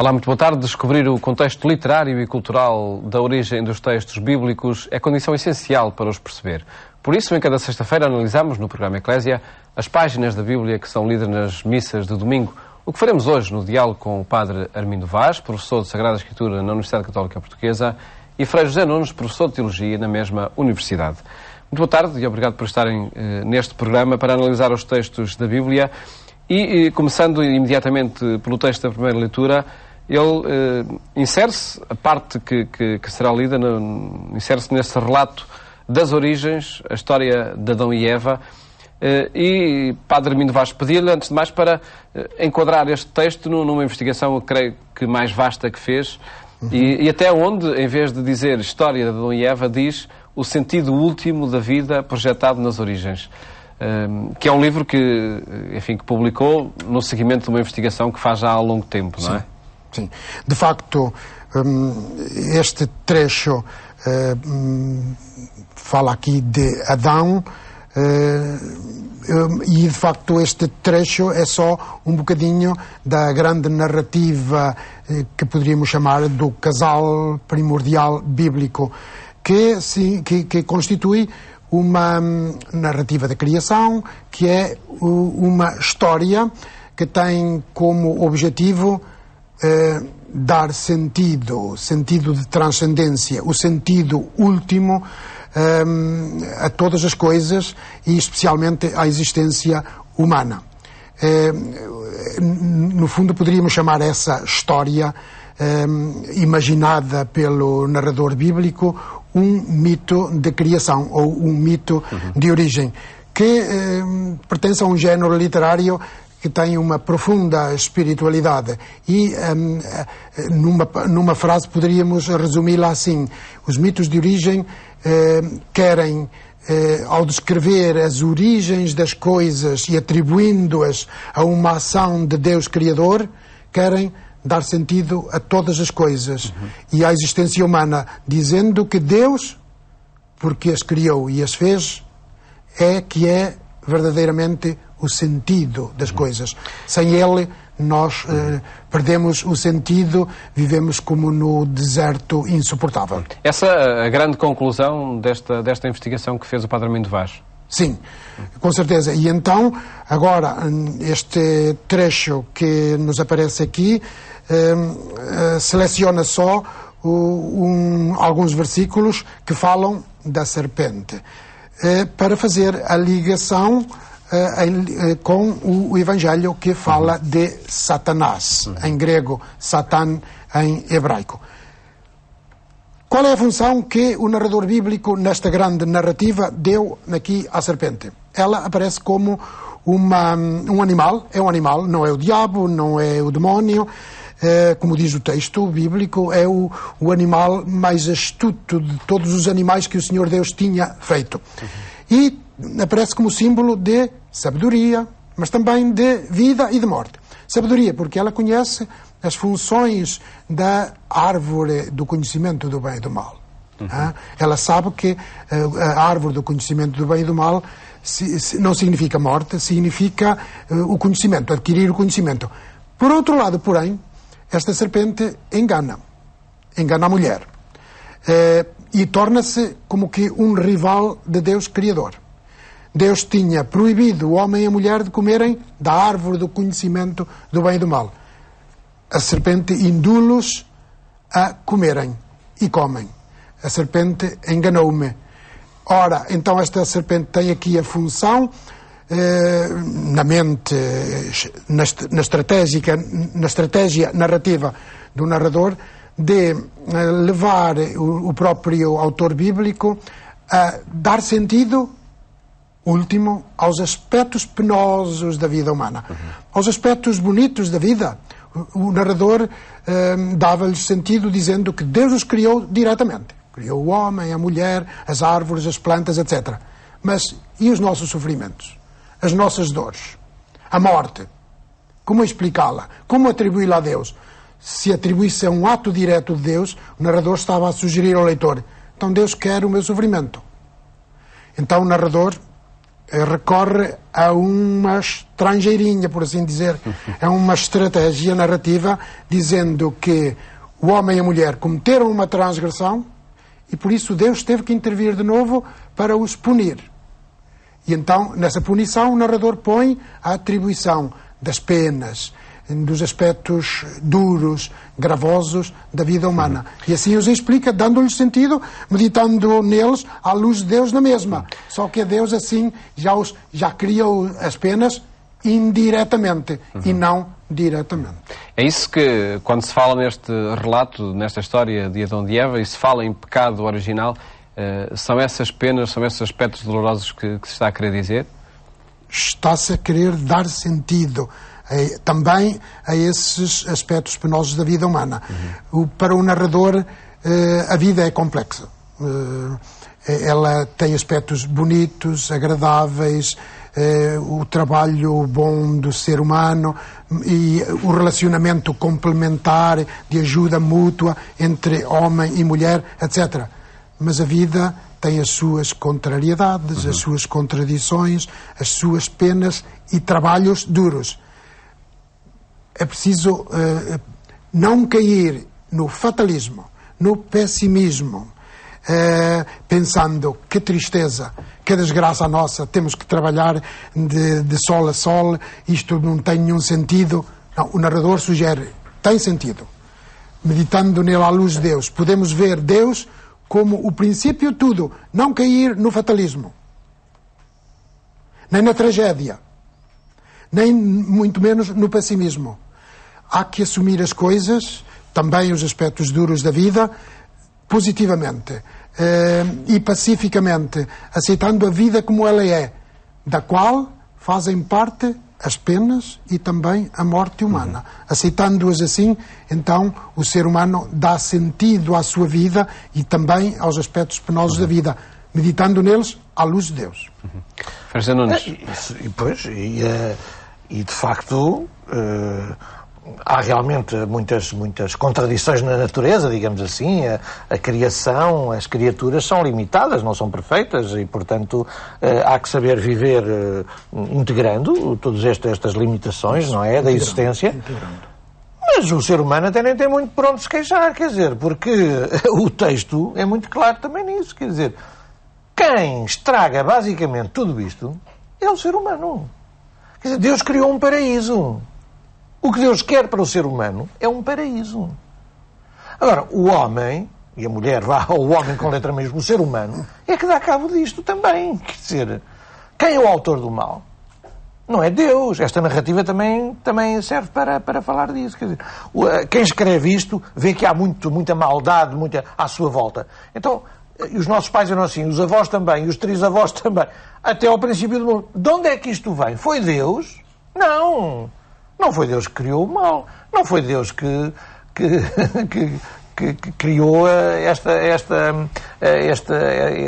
Olá, muito boa tarde. Descobrir o contexto literário e cultural da origem dos textos bíblicos é condição essencial para os perceber. Por isso, em cada sexta-feira, analisamos no programa Eclésia as páginas da Bíblia que são lidas nas missas de domingo. O que faremos hoje no diálogo com o Padre Armindo Vaz, professor de Sagrada Escritura na Universidade Católica Portuguesa, e Frei José Nunes, professor de Teologia na mesma universidade. Muito boa tarde e obrigado por estarem neste programa para analisar os textos da Bíblia. E começando imediatamente pelo texto da primeira leitura, ele insere-se, a parte que será lida, insere-se nesse relato das origens, a história de Adão e Eva. E Padre Armindo Vaz pedia-lhe, antes de mais, para enquadrar este texto numa investigação, eu creio que mais vasta que fez, e até onde, em vez de dizer história de Adão e Eva, diz o sentido último da vida projetado nas origens. Que é um livro que, enfim, que publicou no seguimento de uma investigação que faz já há longo tempo, não é? Sim. De facto, este trecho fala aqui de Adão, e de facto este trecho é só um bocadinho da grande narrativa que poderíamos chamar do casal primordial bíblico, que constitui uma narrativa da criação, que é uma história que tem como objetivo dar sentido de transcendência, o sentido último a todas as coisas e especialmente à existência humana. No fundo poderíamos chamar essa história imaginada pelo narrador bíblico um mito de criação ou um mito de origem que pertence a um género literário que tem uma profunda espiritualidade e numa frase poderíamos resumi-la assim: os mitos de origem querem, ao descrever as origens das coisas e atribuindo-as a uma ação de Deus Criador, querem dar sentido a todas as coisas e à existência humana, dizendo que Deus, porque as criou e as fez, é que é verdadeiramente o sentido das coisas. Sem Ele, nós perdemos o sentido, vivemos como no deserto insuportável. Essa é a grande conclusão desta investigação que fez o Padre Armindo Vaz? Sim, com certeza. E então, agora, este trecho que nos aparece aqui seleciona só alguns versículos que falam da serpente, para fazer a ligação com o Evangelho que fala de Satanás, em grego, Satan em hebraico. Qual é a função que o narrador bíblico, nesta grande narrativa, deu aqui à serpente? Ela aparece como um animal, é um animal, não é o diabo, não é o demónio, como diz o texto bíblico, é o animal mais astuto de todos os animais que o Senhor Deus tinha feito. E aparece como símbolo de sabedoria, mas também de vida e de morte. Sabedoria, porque ela conhece as funções da árvore do conhecimento do bem e do mal. Ela sabe que a árvore do conhecimento do bem e do mal não significa morte, significa o conhecimento, adquirir o conhecimento. Por outro lado, porém, esta serpente engana a mulher e torna-se como que um rival de Deus Criador. Deus tinha proibido o homem e a mulher de comerem da árvore do conhecimento do bem e do mal. A serpente induz-los a comerem e comem. A serpente enganou-me. Ora, então esta serpente tem aqui a função, na mente, na estratégia narrativa do narrador, de levar o próprio autor bíblico a dar sentido último aos aspectos penosos da vida humana, aos aspectos bonitos da vida. O narrador dava-lhes sentido dizendo que Deus os criou diretamente. Criou o homem, a mulher, as árvores, as plantas, etc. Mas e os nossos sofrimentos? As nossas dores? A morte? Como explicá-la? Como atribuí-la a Deus? Se atribuísse a um ato direto de Deus, o narrador estava a sugerir ao leitor: então Deus quer o meu sofrimento. Então o narrador recorre a uma estrangeirinha, por assim dizer, a uma estratégia narrativa, dizendo que o homem e a mulher cometeram uma transgressão e por isso Deus teve que intervir de novo para os punir. E então, nessa punição, o narrador põe a atribuição das penas, dos aspectos duros, gravosos da vida humana. E assim os explica, dando-lhes sentido, meditando neles à luz de Deus na mesma. Só que Deus assim já criou as penas indiretamente e não diretamente. É isso que, quando se fala neste relato, nesta história de Adão e de Eva, e se fala em pecado original, são essas penas, são esses aspectos dolorosos que se está a querer dizer? Está-se a querer dar sentido também a esses aspectos penosos da vida humana. Para o narrador, a vida é complexa. Ela tem aspectos bonitos, agradáveis, o trabalho bom do ser humano e o relacionamento complementar de ajuda mútua entre homem e mulher, etc. Mas a vida tem as suas contrariedades, as suas contradições, as suas penas e trabalhos duros. É preciso não cair no fatalismo, no pessimismo, pensando que tristeza, que desgraça nossa, temos que trabalhar de sol a sol, isto não tem nenhum sentido. Não, o narrador sugere, tem sentido. Meditando nele à luz de Deus, podemos ver Deus como o princípio de tudo, não cair no fatalismo, nem na tragédia, nem muito menos no pessimismo. Há que assumir as coisas, também os aspectos duros da vida, positivamente e pacificamente, aceitando a vida como ela é, da qual fazem parte as penas e também a morte humana. Aceitando-as assim, então o ser humano dá sentido à sua vida e também aos aspectos penosos da vida, meditando neles à luz de Deus. Francisco Nunes. E de facto há realmente muitas contradições na natureza, digamos assim. A criação, as criaturas são limitadas, não são perfeitas e, portanto, há que saber viver integrando todas estas limitações, não é, da existência. Mas o ser humano até nem tem muito por onde se queixar, quer dizer, porque o texto é muito claro também nisso, quer dizer, quem estraga basicamente tudo isto é o ser humano. Quer dizer, Deus criou um paraíso. O que Deus quer para o ser humano é um paraíso. Agora, o homem, e a mulher, o homem com letra mesmo, o ser humano, é que dá cabo disto também. Quer dizer, quem é o autor do mal? Não é Deus. Esta narrativa também serve para falar disso. Quer dizer, quem escreve isto vê que há muita maldade à sua volta. Então, e os nossos pais eram assim, os avós também, e os trisavós também, até ao princípio do mundo. De onde é que isto vem? Foi Deus? Não. Não foi Deus que criou o mal. Não foi Deus que criou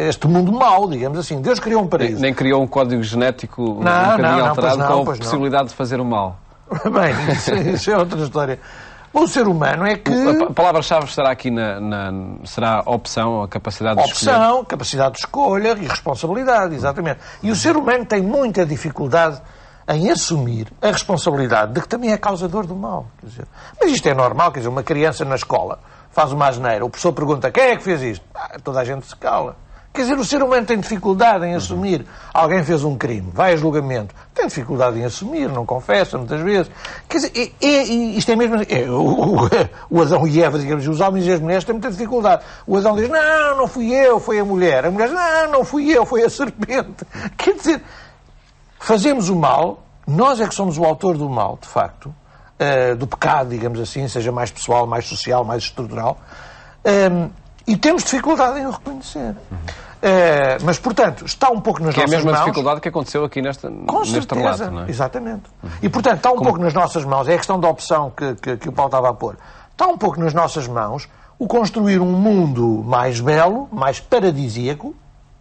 este mundo mau, digamos assim. Deus criou um paraíso. Nem criou um código genético um bocadinho alterado com a possibilidade de fazer o mal. Bem, isso é outra história. O ser humano é que... A palavra-chave estará aqui será a opção, a capacidade de escolher. Opção, capacidade de escolha e responsabilidade, exatamente. E o ser humano tem muita dificuldade em assumir a responsabilidade de que também é causador do mal. Quer dizer, mas isto é normal, quer dizer, uma criança na escola faz uma asneira, o professor pergunta quem é que fez isto? Toda a gente se cala. Quer dizer, o ser humano tem dificuldade em assumir. Alguém fez um crime, vai a julgamento, tem dificuldade em assumir, não confessa muitas vezes. Quer dizer, isto é mesmo... o Adão e Eva, digamos, os homens e as mulheres têm muita dificuldade. O Adão diz, não fui eu, foi a mulher. A mulher diz, não fui eu, foi a serpente. Quer dizer, fazemos o mal, nós é que somos o autor do mal, de facto, do pecado, digamos assim, seja mais pessoal, mais social, mais estrutural, e temos dificuldade em o reconhecer. Mas, portanto, está um pouco nas nossas mãos... Que é a mesma dificuldade que aconteceu aqui neste relato, não é? Exatamente. E, portanto, está um pouco nas nossas mãos, é a questão da opção que o Paulo estava a pôr, está um pouco nas nossas mãos o construir um mundo mais belo, mais paradisíaco,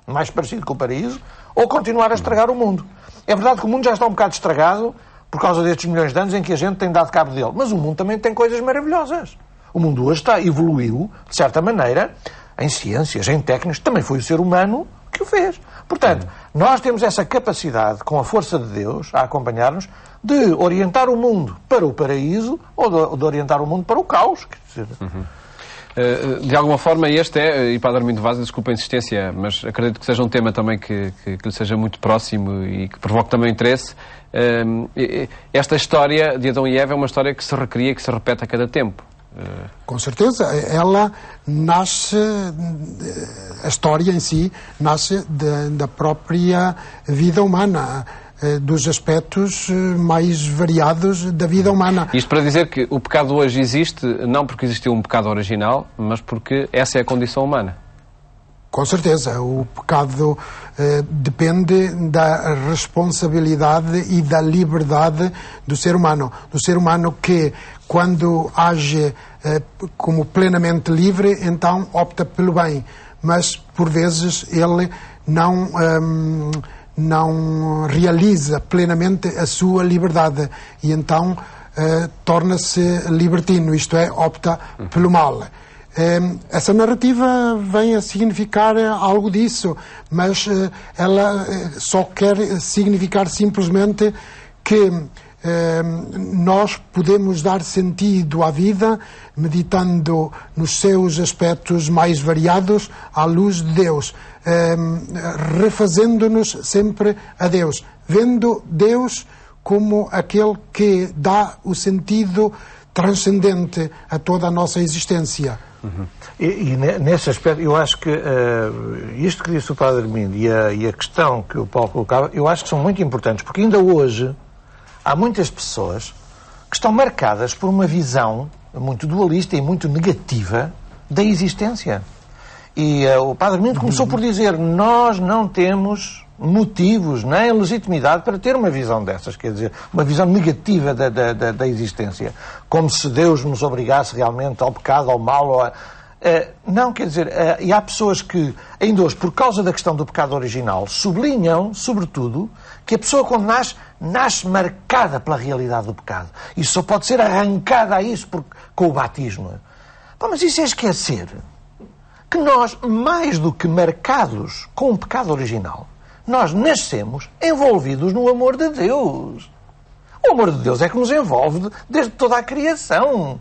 mais parecido com o paraíso, ou continuar a estragar o mundo. É verdade que o mundo já está um bocado estragado por causa destes milhões de anos em que a gente tem dado cabo dele. Mas o mundo também tem coisas maravilhosas. O mundo hoje evoluiu, de certa maneira, em ciências, em técnicas. Também foi o ser humano que o fez. Portanto, Nós temos essa capacidade, com a força de Deus, a acompanhar-nos, de orientar o mundo para o paraíso ou de orientar o mundo para o caos. Quer dizer... De alguma forma, este é, e Padre Armindo Vaz, desculpa a insistência, mas acredito que seja um tema também que lhe seja muito próximo e que provoque também interesse. Esta história de Adão e Eva é uma história que se recria, que se repete a cada tempo. Com certeza, ela nasce, a história em si nasce da própria vida humana, dos aspectos mais variados da vida humana. Isto para dizer que o pecado hoje existe, não porque existiu um pecado original, mas porque essa é a condição humana. Com certeza, o pecado depende da responsabilidade e da liberdade do ser humano. Do ser humano que, quando age como plenamente livre, então opta pelo bem. Mas, por vezes, ele não realiza plenamente a sua liberdade e então torna-se libertino, isto é, opta pelo mal. Essa narrativa vem a significar algo disso, mas ela só quer significar simplesmente que nós podemos dar sentido à vida meditando nos seus aspectos mais variados à luz de Deus, refazendo-nos sempre a Deus, vendo Deus como aquele que dá o sentido transcendente a toda a nossa existência. E nesse aspecto, eu acho que isto que disse o Padre Armindo e a questão que o Paulo colocava, eu acho que são muito importantes, porque ainda hoje há muitas pessoas que estão marcadas por uma visão muito dualista e muito negativa da existência. E o Padre Armindo começou por dizer: nós não temos motivos nem legitimidade para ter uma visão dessas, quer dizer, uma visão negativa da existência, como se Deus nos obrigasse realmente ao pecado, ao mal, não, quer dizer, e há pessoas que, ainda hoje, por causa da questão do pecado original, sublinham, sobretudo, que a pessoa quando nasce marcada pela realidade do pecado. Isso só pode ser arrancada a isso com o batismo. Mas isso é esquecer que nós, mais do que marcados com o pecado original, nós nascemos envolvidos no amor de Deus. O amor de Deus é que nos envolve desde toda a criação.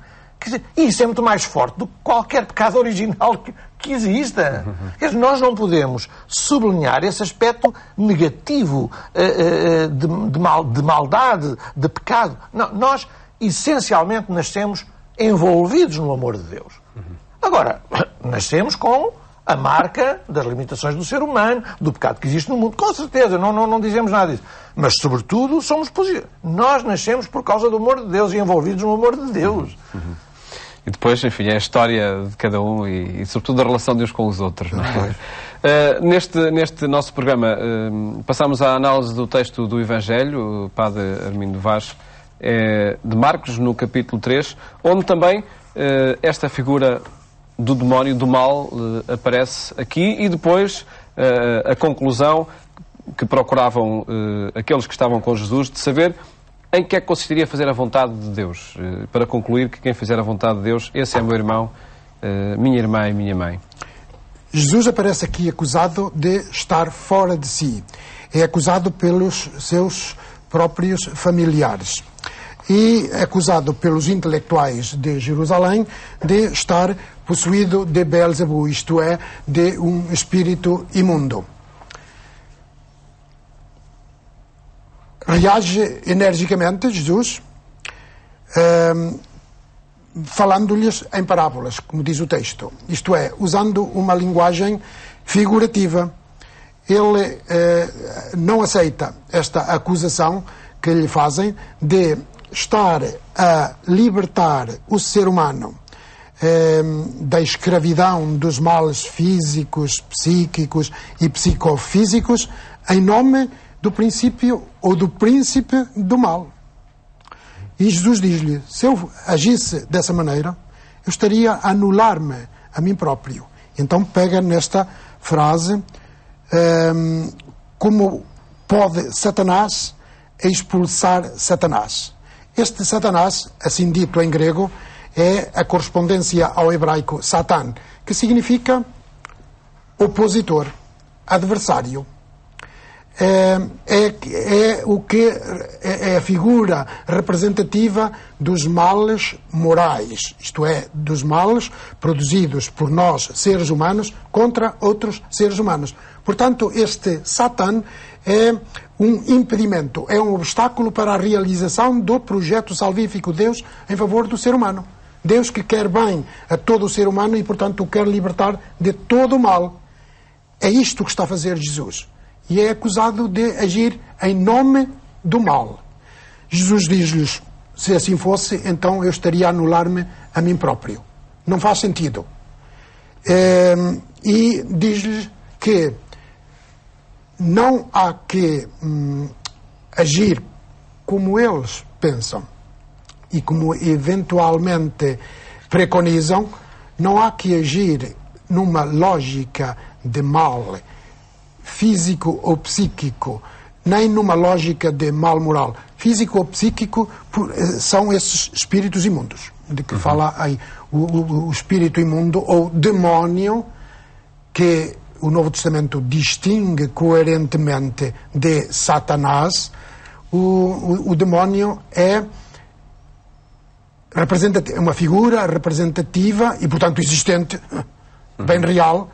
E isso é muito mais forte do que qualquer pecado original que exista. Quer dizer, nós não podemos sublinhar esse aspecto negativo de maldade, de pecado. Não, nós, essencialmente, nascemos envolvidos no amor de Deus. Agora, nascemos com a marca das limitações do ser humano, do pecado que existe no mundo. Com certeza, não dizemos nada disso. Mas, sobretudo, somos positivos. Nós nascemos por causa do amor de Deus e envolvidos no amor de Deus. E depois, enfim, é a história de cada um e sobretudo, a relação de uns com os outros. Não é? Neste nosso programa, passamos à análise do texto do Evangelho, o Padre Armindo Vaz, de Marcos, no capítulo 3, onde também esta figura do demónio, do mal, aparece aqui, e depois a conclusão que procuravam aqueles que estavam com Jesus de saber em que é que consistiria fazer a vontade de Deus, para concluir que quem fizer a vontade de Deus, esse é meu irmão, minha irmã e minha mãe. Jesus aparece aqui acusado de estar fora de si. É acusado pelos seus próprios familiares. E acusado pelos intelectuais de Jerusalém de estar possuído de Beelzebú, isto é, de um espírito imundo. Reage energicamente Jesus, falando-lhes em parábolas, como diz o texto, isto é, usando uma linguagem figurativa. Ele não aceita esta acusação que lhe fazem de estar a libertar o ser humano da escravidão dos males físicos, psíquicos e psicofísicos em nome do princípio ou do príncipe do mal. E Jesus diz-lhe: se eu agisse dessa maneira, eu estaria a anular-me a mim próprio. Então pega nesta frase: como pode Satanás expulsar Satanás? Este Satanás, assim dito em grego, é a correspondência ao hebraico Satan, que significa opositor, adversário. é a figura representativa dos males morais, isto é, dos males produzidos por nós, seres humanos, contra outros seres humanos. Portanto, este Satã é um impedimento, é um obstáculo para a realização do projeto salvífico de Deus em favor do ser humano. Deus que quer bem a todo o ser humano e, portanto, o quer libertar de todo o mal. É isto que está a fazer Jesus. E é acusado de agir em nome do mal. Jesus diz-lhes, se assim fosse, então eu estaria a anular-me a mim próprio. Não faz sentido. E diz-lhes que não há que agir como eles pensam e como eventualmente preconizam, não há que agir numa lógica de mal físico ou psíquico, nem numa lógica de mal moral. Físico ou psíquico são esses espíritos imundos, de que fala aí o espírito imundo ou demónio, que o Novo Testamento distingue coerentemente de Satanás. O demónio é uma figura representativa e, portanto, existente, bem real,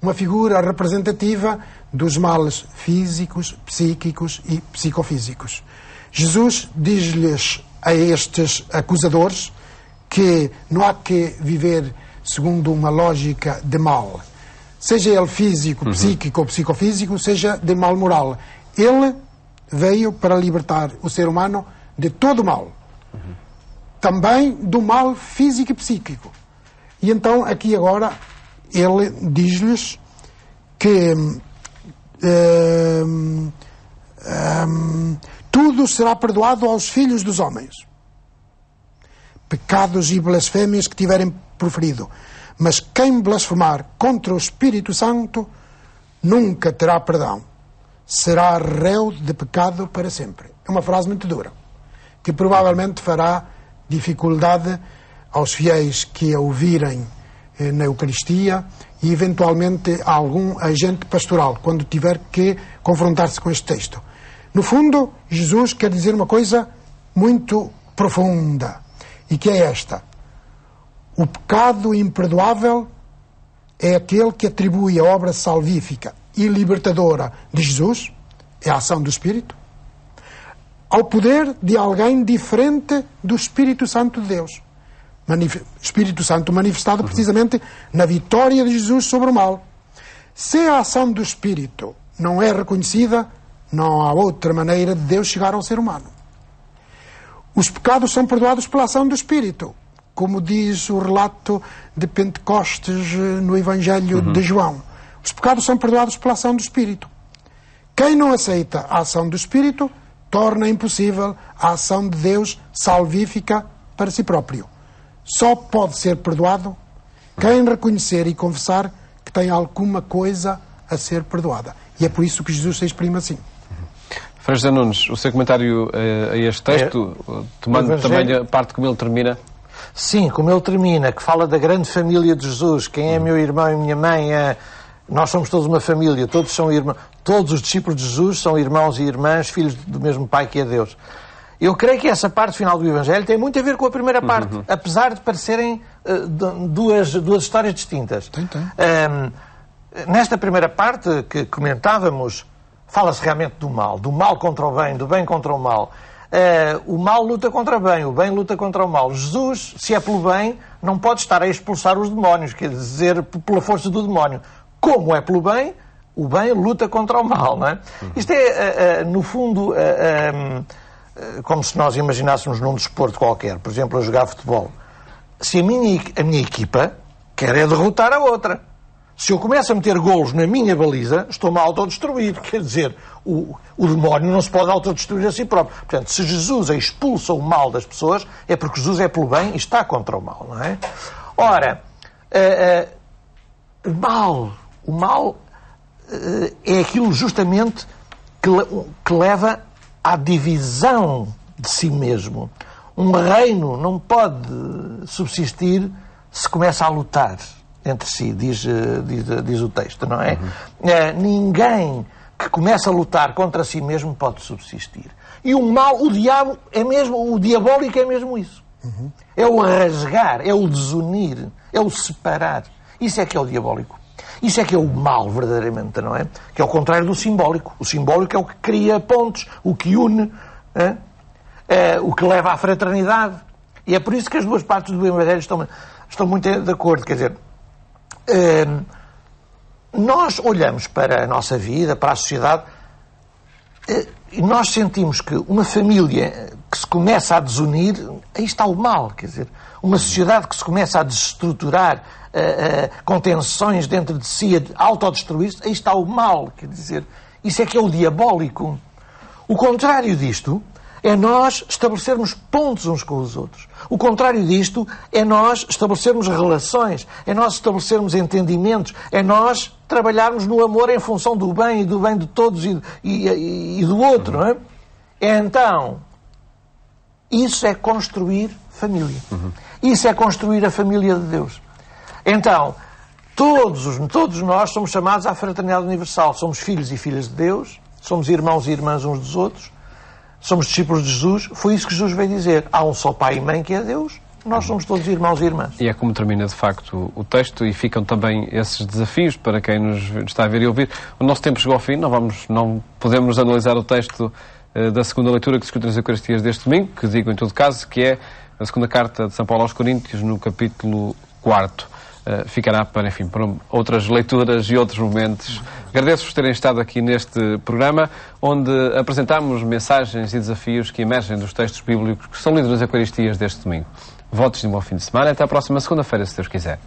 uma figura representativa dos males físicos, psíquicos e psicofísicos. Jesus diz-lhes a estes acusadores que não há que viver segundo uma lógica de mal, seja ele físico, psíquico ou psicofísico, seja de mal moral. Ele veio para libertar o ser humano de todo o mal, também do mal físico e psíquico. E então, aqui agora, ele diz-lhes que tudo será perdoado aos filhos dos homens, pecados e blasfémias que tiverem proferido, mas quem blasfemar contra o Espírito Santo nunca terá perdão, será réu de pecado para sempre. É uma frase muito dura, que provavelmente fará dificuldade aos fiéis que a ouvirem na Eucaristia e eventualmente a algum agente pastoral, quando tiver que confrontar-se com este texto. No fundo, Jesus quer dizer uma coisa muito profunda, e que é esta: o pecado imperdoável é aquele que atribui a obra salvífica e libertadora de Jesus, é a ação do Espírito, ao poder de alguém diferente do Espírito Santo de Deus. Espírito Santo manifestado precisamente na vitória de Jesus sobre o mal. Se a ação do Espírito não é reconhecida, não há outra maneira de Deus chegar ao ser humano. Os pecados são perdoados pela ação do Espírito, como diz o relato de Pentecostes no Evangelho de João. Os pecados são perdoados pela ação do Espírito. Quem não aceita a ação do Espírito torna impossível a ação de Deus salvífica para si próprio. Só pode ser perdoado quem reconhecer e confessar que tem alguma coisa a ser perdoada. E é por isso que Jesus se exprime assim. Frei José Nunes, o seu comentário a este texto, tomando também a parte como ele termina? Sim, como ele termina, que fala da grande família de Jesus, quem é meu irmão e minha mãe, nós somos todos uma família, todos são irmãos, todos os discípulos de Jesus são irmãos e irmãs, filhos do mesmo Pai que é Deus. Eu creio que essa parte final do Evangelho tem muito a ver com a primeira parte, apesar de parecerem duas histórias distintas. Tem. Nesta primeira parte que comentávamos, fala-se realmente do mal contra o bem, do bem contra o mal. O mal luta contra o bem luta contra o mal. Jesus, se é pelo bem, não pode estar a expulsar os demónios, quer dizer, pela força do demónio. Como é pelo bem, o bem luta contra o mal, não é? Isto é, no fundo, como se nós imaginássemos num desporto qualquer, por exemplo, a jogar futebol. Se a minha equipa quer é derrotar a outra. Se eu começo a meter golos na minha baliza, estou-me a autodestruir. Quer dizer, o demónio não se pode autodestruir a si próprio. Portanto, se Jesus expulsa o mal das pessoas, é porque Jesus é pelo bem e está contra o mal, não é? Ora, o mal é aquilo justamente que leva à divisão de si mesmo. Um reino não pode subsistir se começa a lutar entre si, diz o texto, não é? Ninguém que começa a lutar contra si mesmo pode subsistir. E o mal, o diabo é mesmo, o diabólico é mesmo isso. É o rasgar, é o desunir, é o separar. Isso é que é o diabólico. Isso é que é o mal, verdadeiramente, não é? Que é o contrário do simbólico. O simbólico é o que cria pontos, o que une, o que leva à fraternidade. E é por isso que as duas partes do Evangelho estão muito de acordo. Quer dizer, nós olhamos para a nossa vida, para a sociedade, e nós sentimos que uma família que se começa a desunir, aí está o mal. Quer dizer, uma sociedade que se começa a desestruturar, com tensões dentro de si, a autodestruir-se, aí está o mal. Quer dizer, isso é que é o diabólico. O contrário disto é nós estabelecermos pontos uns com os outros. O contrário disto é nós estabelecermos relações, é nós estabelecermos entendimentos, é nós trabalharmos no amor em função do bem e do bem de todos e do outro, não é? Então, isso é construir família. Isso é construir a família de Deus. Então, todos nós somos chamados à fraternidade universal. Somos filhos e filhas de Deus, somos irmãos e irmãs uns dos outros, somos discípulos de Jesus. Foi isso que Jesus veio dizer. Há um só Pai e Mãe que é Deus. Nós somos todos irmãos e irmãs. E é como termina, de facto, o texto, e ficam também esses desafios para quem nos está a ver e ouvir. O nosso tempo chegou ao fim, não podemos analisar o texto da segunda leitura que discute nas Eucaristias deste domingo, que digo, em todo caso, que é a segunda carta de São Paulo aos Coríntios, no capítulo 4. Ficará para, enfim, para outras leituras e outros momentos. Agradeço-vos terem estado aqui neste programa, onde apresentamos mensagens e desafios que emergem dos textos bíblicos que são lidos nas Eucaristias deste domingo. Votos de um bom fim de semana. Até à próxima segunda-feira, se Deus quiser.